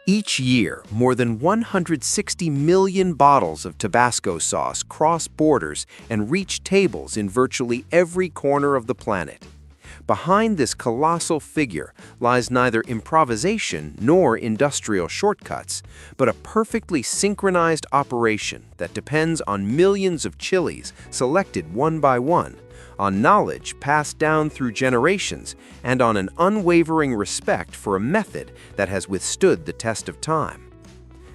Each year, more than 160 million bottles of Tabasco sauce cross borders and reach tables in virtually every corner of the planet. Behind this colossal figure lies neither improvisation nor industrial shortcuts, but a perfectly synchronized operation that depends on millions of chilies selected one by one, on knowledge passed down through generations, and on an unwavering respect for a method that has withstood the test of time.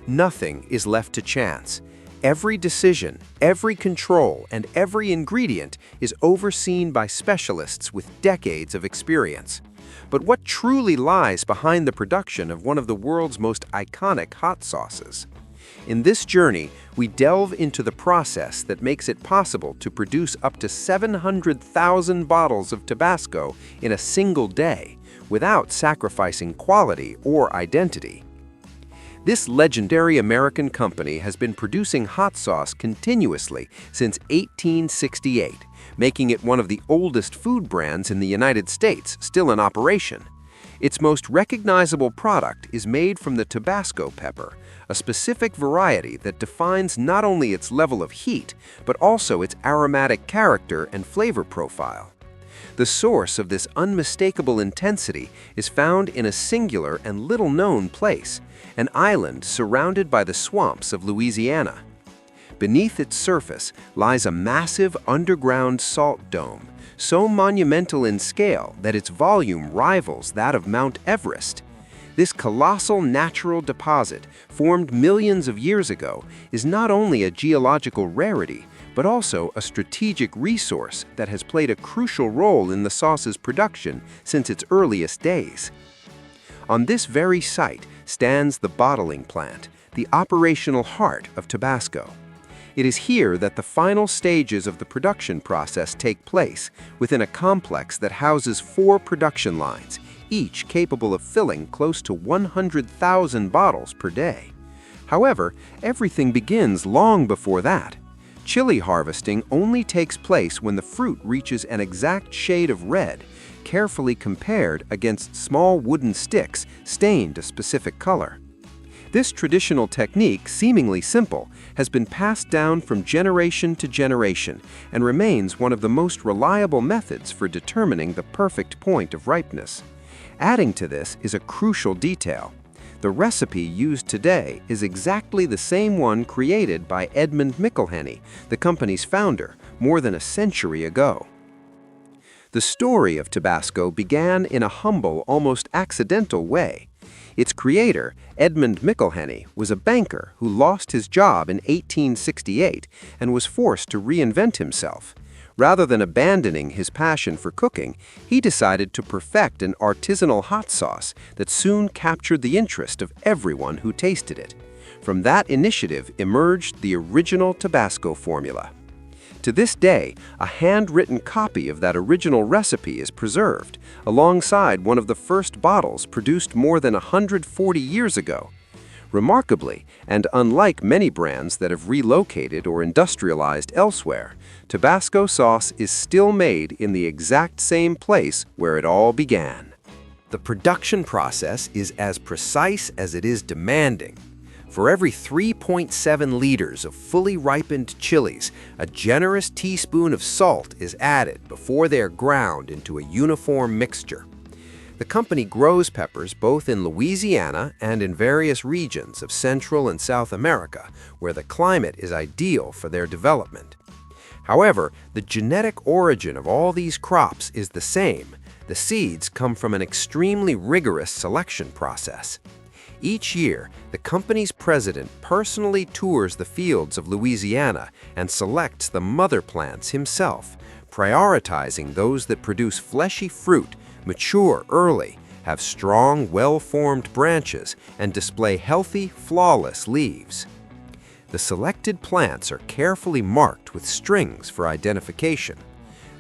Nothing is left to chance. Every decision, every control, and every ingredient is overseen by specialists with decades of experience. But what truly lies behind the production of one of the world's most iconic hot sauces? In this journey, we delve into the process that makes it possible to produce up to 700,000 bottles of Tabasco in a single day, without sacrificing quality or identity. This legendary American company has been producing hot sauce continuously since 1868, making it one of the oldest food brands in the United States still in operation. Its most recognizable product is made from the Tabasco pepper, a specific variety that defines not only its level of heat, but also its aromatic character and flavor profile. The source of this unmistakable intensity is found in a singular and little-known place, an island surrounded by the swamps of Louisiana. Beneath its surface lies a massive underground salt dome, so monumental in scale that its volume rivals that of Mount Everest. This colossal natural deposit, formed millions of years ago, is not only a geological rarity, but also a strategic resource that has played a crucial role in the sauce's production since its earliest days. On this very site stands the bottling plant, the operational heart of Tabasco. It is here that the final stages of the production process take place, within a complex that houses 4 production lines, each capable of filling close to 100,000 bottles per day. However, everything begins long before that. Chili harvesting only takes place when the fruit reaches an exact shade of red, carefully compared against small wooden sticks stained a specific color. This traditional technique, seemingly simple, has been passed down from generation to generation and remains one of the most reliable methods for determining the perfect point of ripeness. Adding to this is a crucial detail. The recipe used today is exactly the same one created by Edmund McIlhenny, the company's founder, more than a century ago. The story of Tabasco began in a humble, almost accidental way. Its creator, Edmund McIlhenny, was a banker who lost his job in 1868 and was forced to reinvent himself. Rather than abandoning his passion for cooking, he decided to perfect an artisanal hot sauce that soon captured the interest of everyone who tasted it. From that initiative emerged the original Tabasco formula. To this day, a handwritten copy of that original recipe is preserved, alongside one of the first bottles produced more than 140 years ago. Remarkably, and unlike many brands that have relocated or industrialized elsewhere, Tabasco sauce is still made in the exact same place where it all began. The production process is as precise as it is demanding. For every 3.7 liters of fully ripened chilies, a generous teaspoon of salt is added before they are ground into a uniform mixture. The company grows peppers both in Louisiana and in various regions of Central and South America, where the climate is ideal for their development. However, the genetic origin of all these crops is the same. The seeds come from an extremely rigorous selection process. Each year, the company's president personally tours the fields of Louisiana and selects the mother plants himself, prioritizing those that produce fleshy fruit, mature early, have strong, well-formed branches, and display healthy, flawless leaves. The selected plants are carefully marked with strings for identification.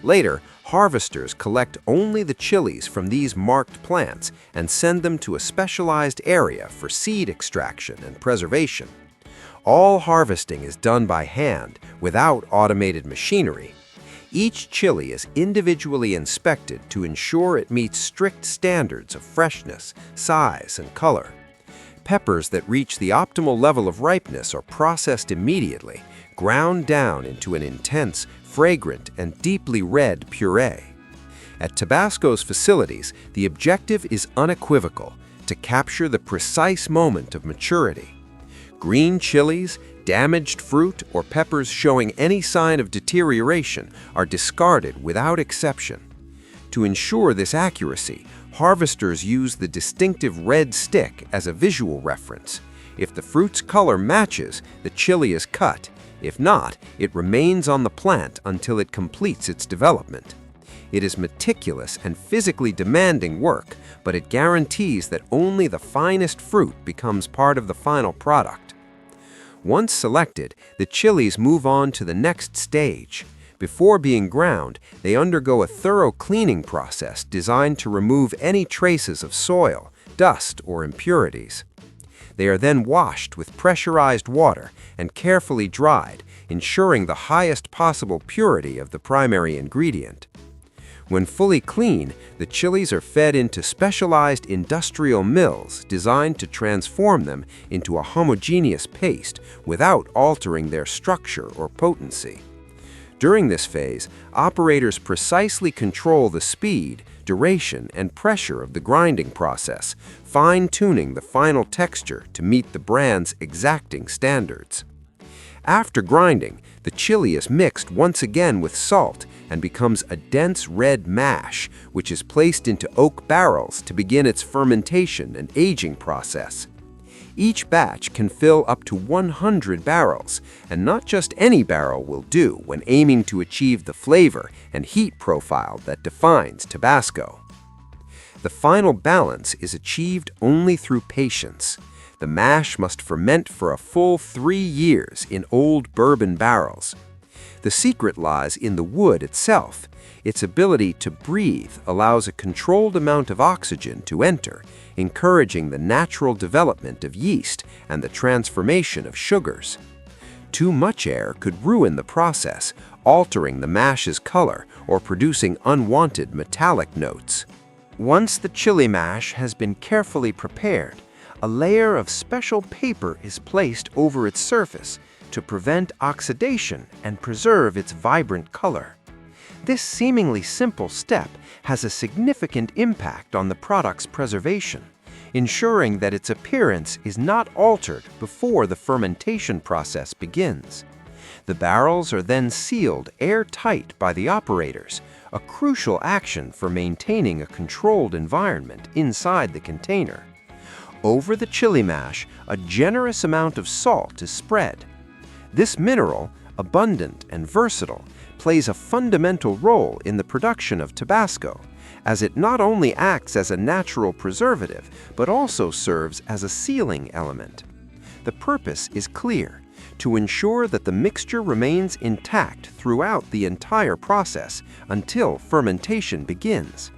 Later, harvesters collect only the chilies from these marked plants and send them to a specialized area for seed extraction and preservation. All harvesting is done by hand, without automated machinery. Each chili is individually inspected to ensure it meets strict standards of freshness, size, and color. Peppers that reach the optimal level of ripeness are processed immediately, ground down into an intense, fragrant, and deeply red puree. At Tabasco's facilities, the objective is unequivocal: to capture the precise moment of maturity. Green chilies, damaged fruit, or peppers showing any sign of deterioration are discarded without exception. To ensure this accuracy, harvesters use the distinctive red stick as a visual reference. If the fruit's color matches, the chili is cut. If not, it remains on the plant until it completes its development. It is meticulous and physically demanding work, but it guarantees that only the finest fruit becomes part of the final product. Once selected, the chilies move on to the next stage. Before being ground, they undergo a thorough cleaning process designed to remove any traces of soil, dust, or impurities. They are then washed with pressurized water and carefully dried, ensuring the highest possible purity of the primary ingredient. When fully clean, the chilies are fed into specialized industrial mills designed to transform them into a homogeneous paste without altering their structure or potency. During this phase, operators precisely control the speed, duration, and pressure of the grinding process, fine-tuning the final texture to meet the brand's exacting standards. After grinding, the chili is mixed once again with salt and becomes a dense red mash, which is placed into oak barrels to begin its fermentation and aging process. Each batch can fill up to 100 barrels, and not just any barrel will do when aiming to achieve the flavor and heat profile that defines Tabasco. The final balance is achieved only through patience. The mash must ferment for a full 3 years in old bourbon barrels. The secret lies in the wood itself. Its ability to breathe allows a controlled amount of oxygen to enter, encouraging the natural development of yeast and the transformation of sugars. Too much air could ruin the process, altering the mash's color or producing unwanted metallic notes. Once the chili mash has been carefully prepared, a layer of special paper is placed over its surface to prevent oxidation and preserve its vibrant color. This seemingly simple step has a significant impact on the product's preservation, ensuring that its appearance is not altered before the fermentation process begins. The barrels are then sealed airtight by the operators, a crucial action for maintaining a controlled environment inside the container. Over the chili mash, a generous amount of salt is spread. This mineral, abundant and versatile, plays a fundamental role in the production of Tabasco, as it not only acts as a natural preservative, but also serves as a sealing element. The purpose is clear: to ensure that the mixture remains intact throughout the entire process until fermentation begins.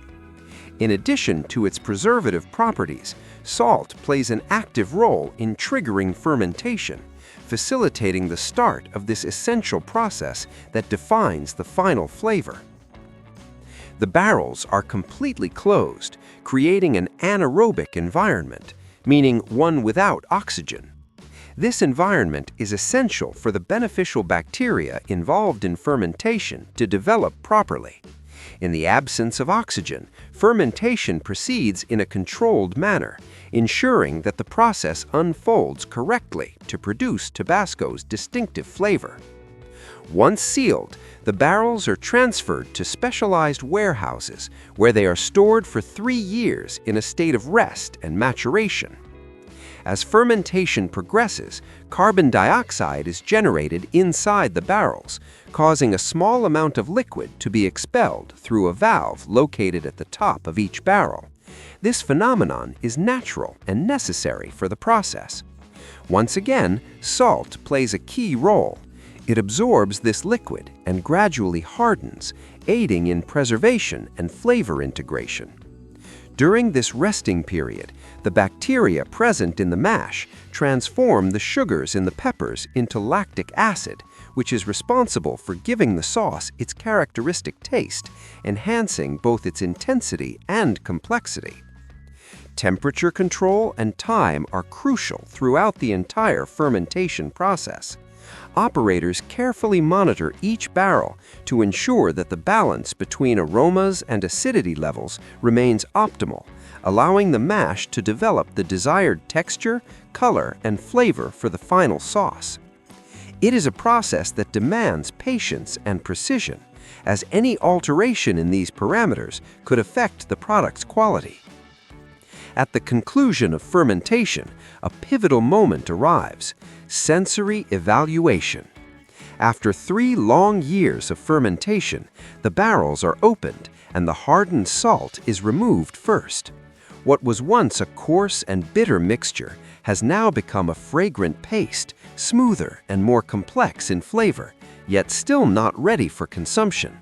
In addition to its preservative properties, salt plays an active role in triggering fermentation, facilitating the start of this essential process that defines the final flavor. The barrels are completely closed, creating an anaerobic environment, meaning one without oxygen. This environment is essential for the beneficial bacteria involved in fermentation to develop properly. In the absence of oxygen, fermentation proceeds in a controlled manner, ensuring that the process unfolds correctly to produce Tabasco's distinctive flavor. Once sealed, the barrels are transferred to specialized warehouses, where they are stored for 3 years in a state of rest and maturation. As fermentation progresses, carbon dioxide is generated inside the barrels, causing a small amount of liquid to be expelled through a valve located at the top of each barrel. This phenomenon is natural and necessary for the process. Once again, salt plays a key role. It absorbs this liquid and gradually hardens, aiding in preservation and flavor integration. During this resting period, the bacteria present in the mash transform the sugars in the peppers into lactic acid, which is responsible for giving the sauce its characteristic taste, enhancing both its intensity and complexity. Temperature control and time are crucial throughout the entire fermentation process. Operators carefully monitor each barrel to ensure that the balance between aromas and acidity levels remains optimal, allowing the mash to develop the desired texture, color, and flavor for the final sauce. It is a process that demands patience and precision, as any alteration in these parameters could affect the product's quality. At the conclusion of fermentation, a pivotal moment arrives: sensory evaluation. After 3 long years of fermentation, the barrels are opened and the hardened salt is removed first. What was once a coarse and bitter mixture has now become a fragrant paste, smoother and more complex in flavor, yet still not ready for consumption.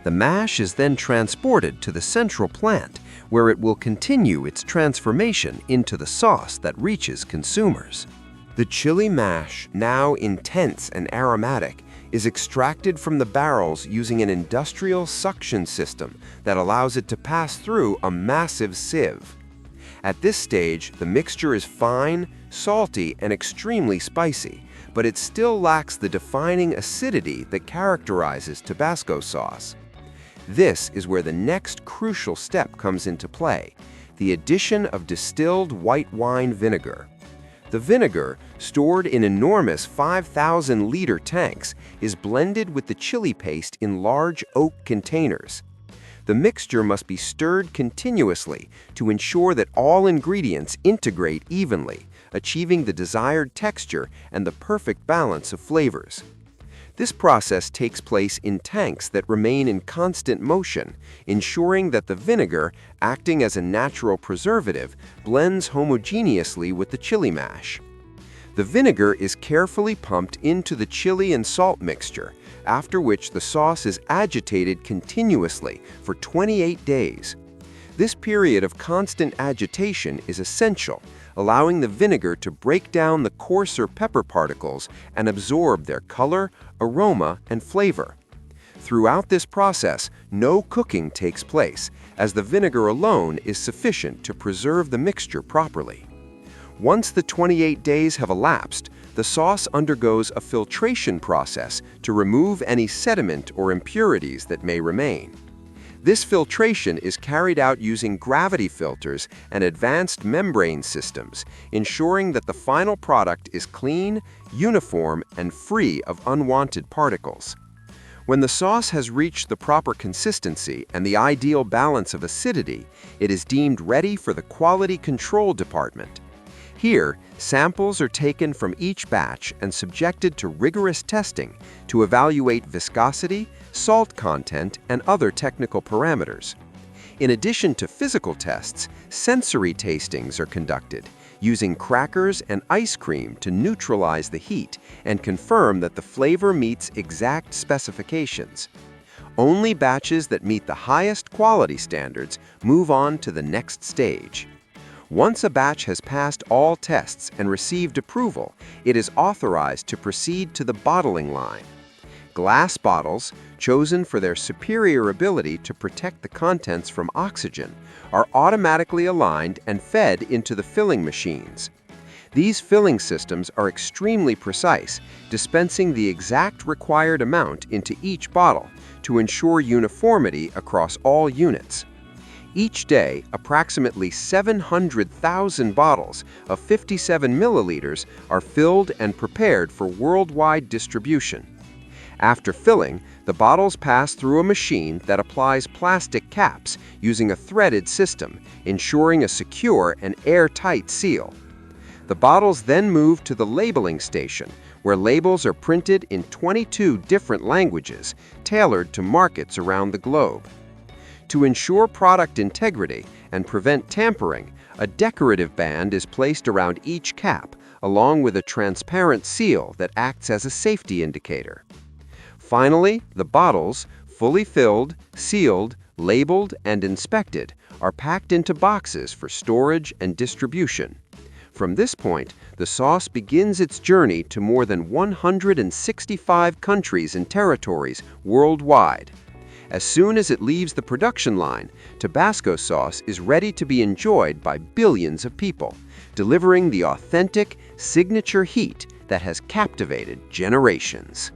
The mash is then transported to the central plant, where it will continue its transformation into the sauce that reaches consumers. The chili mash, now intense and aromatic, is extracted from the barrels using an industrial suction system that allows it to pass through a massive sieve. At this stage, the mixture is fine, salty, and extremely spicy, but it still lacks the defining acidity that characterizes Tabasco sauce. This is where the next crucial step comes into play: the addition of distilled white wine vinegar. The vinegar, stored in enormous 5,000-liter tanks, is blended with the chili paste in large oak containers. The mixture must be stirred continuously to ensure that all ingredients integrate evenly, achieving the desired texture and the perfect balance of flavors. This process takes place in tanks that remain in constant motion, ensuring that the vinegar, acting as a natural preservative, blends homogeneously with the chili mash. The vinegar is carefully pumped into the chili and salt mixture, after which the sauce is agitated continuously for 28 days. This period of constant agitation is essential, allowing the vinegar to break down the coarser pepper particles and absorb their color, aroma, and flavor. Throughout this process, no cooking takes place, as the vinegar alone is sufficient to preserve the mixture properly. Once the 28 days have elapsed, the sauce undergoes a filtration process to remove any sediment or impurities that may remain. This filtration is carried out using gravity filters and advanced membrane systems, ensuring that the final product is clean, uniform, and free of unwanted particles. When the sauce has reached the proper consistency and the ideal balance of acidity, it is deemed ready for the quality control department. Here, samples are taken from each batch and subjected to rigorous testing to evaluate viscosity, salt content, and other technical parameters. In addition to physical tests, sensory tastings are conducted, using crackers and ice cream to neutralize the heat and confirm that the flavor meets exact specifications. Only batches that meet the highest quality standards move on to the next stage. Once a batch has passed all tests and received approval, it is authorized to proceed to the bottling line. Glass bottles, chosen for their superior ability to protect the contents from oxygen, are automatically aligned and fed into the filling machines. These filling systems are extremely precise, dispensing the exact required amount into each bottle to ensure uniformity across all units. Each day, approximately 700,000 bottles of 57 milliliters are filled and prepared for worldwide distribution. After filling, the bottles pass through a machine that applies plastic caps using a threaded system, ensuring a secure and airtight seal. The bottles then move to the labeling station, where labels are printed in 22 different languages, tailored to markets around the globe. To ensure product integrity and prevent tampering, a decorative band is placed around each cap, along with a transparent seal that acts as a safety indicator. Finally, the bottles, fully filled, sealed, labeled, and inspected, are packed into boxes for storage and distribution. From this point, the sauce begins its journey to more than 165 countries and territories worldwide. As soon as it leaves the production line, Tabasco sauce is ready to be enjoyed by billions of people, delivering the authentic, signature heat that has captivated generations.